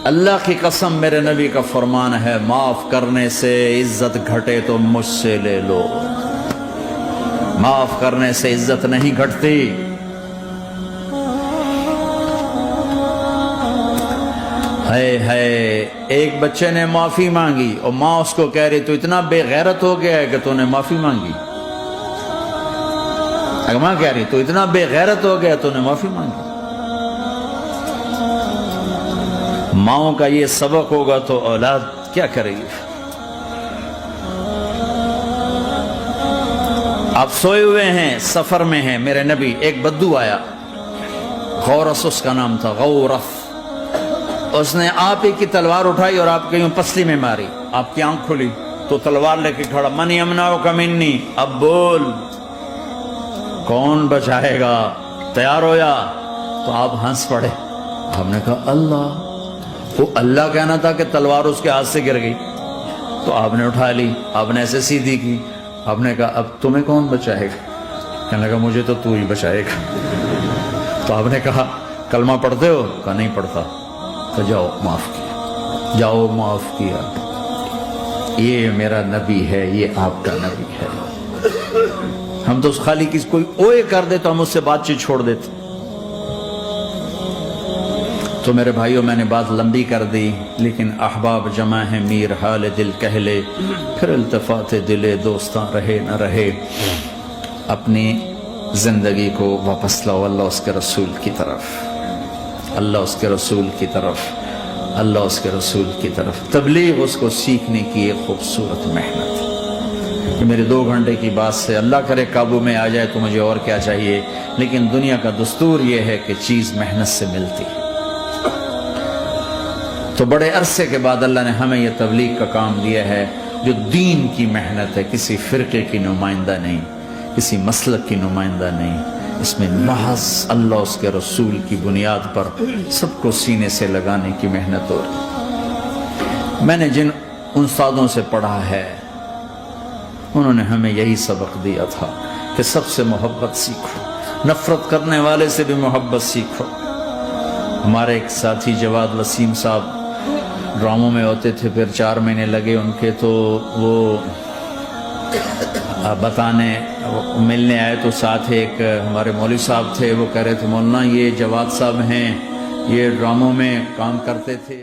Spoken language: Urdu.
اللہ کی قسم میرے نبی کا فرمان ہے، معاف کرنے سے عزت گھٹے تو مجھ سے لے لو، معاف کرنے سے عزت نہیں گھٹتی۔ ایک بچے نے معافی مانگی اور ماں اس کو کہہ رہی تو اتنا بے غیرت ہو گیا ہے کہ تو نے معافی مانگی۔ اگر ماں کہہ رہی تو اتنا بے غیرت ہو گیا تو نے معافی مانگی۔ ماؤں کا یہ سبق ہوگا تو اولاد کیا کرے گی؟ آپ سوئے ہوئے ہیں، سفر میں ہیں، میرے نبی، ایک بدو آیا، غورس اس کا نام تھا، غورف۔ اس نے آپ ہی کی تلوار اٹھائی اور آپ کے یوں پسلی میں ماری، آپ کی آنکھ کھلی تو تلوار لے کے کھڑا، من یمنعک منی، اب بول کون بچائے گا، تیار ہو یا؟ تو آپ ہنس پڑے۔ ہم نے کہا اللہ، وہ اللہ کہنا تھا کہ تلوار اس کے ہاتھ سے گر گئی، تو آپ نے اٹھا لی، آپ نے ایسے سیدھی کی، آپ نے کہا اب تمہیں کون بچائے گا؟ کہنے لگا مجھے تو ہی بچائے گا۔ تو آپ نے کہا کلمہ پڑھتے ہو؟ کہا نہیں پڑھتا۔ تو جاؤ معاف کیا، جاؤ معاف کیا۔ یہ میرا نبی ہے، یہ آپ کا نبی ہے۔ ہم تو اس خالی کی کوئی اوئے کر دے تو ہم اس سے بات چیت چھوڑ دیتے۔ تو میرے بھائیوں، میں نے بات لمبی کر دی، لیکن احباب جمع ہیں، میر حال دل کہہ لے، پھر التفات دل دوستاں رہے نہ رہے۔ اپنی زندگی کو واپس لاؤ اللہ اس کے رسول کی طرف، اللہ اس کے رسول کی طرف، اللہ اس کے رسول کی طرف۔ تبلیغ اس کو سیکھنے کی ایک خوبصورت محنت ہے کہ میرے 2 گھنٹے کی بات سے اللہ کرے قابو میں آ جائے تو مجھے اور کیا چاہیے، لیکن دنیا کا دستور یہ ہے کہ چیز محنت سے ملتی ہے۔ تو بڑے عرصے کے بعد اللہ نے ہمیں یہ تبلیغ کا کام دیا ہے جو دین کی محنت ہے، کسی فرقے کی نمائندہ نہیں، کسی مسلک کی نمائندہ نہیں، اس میں محض اللہ اس کے رسول کی بنیاد پر سب کو سینے سے لگانے کی محنت ہو رہی۔ میں نے جن استادوں سے پڑھا ہے انہوں نے ہمیں یہی سبق دیا تھا کہ سب سے محبت سیکھو، نفرت کرنے والے سے بھی محبت سیکھو۔ ہمارے ایک ساتھی جواد وسیم صاحب ڈراموں میں ہوتے تھے، پھر 4 مہینے لگے ان کے، تو وہ بتانے ملنے آئے تو ساتھ ایک ہمارے مولوی صاحب تھے، وہ کہہ رہے تھے مولانا یہ جواد صاحب ہیں، یہ ڈراموں میں کام کرتے تھے۔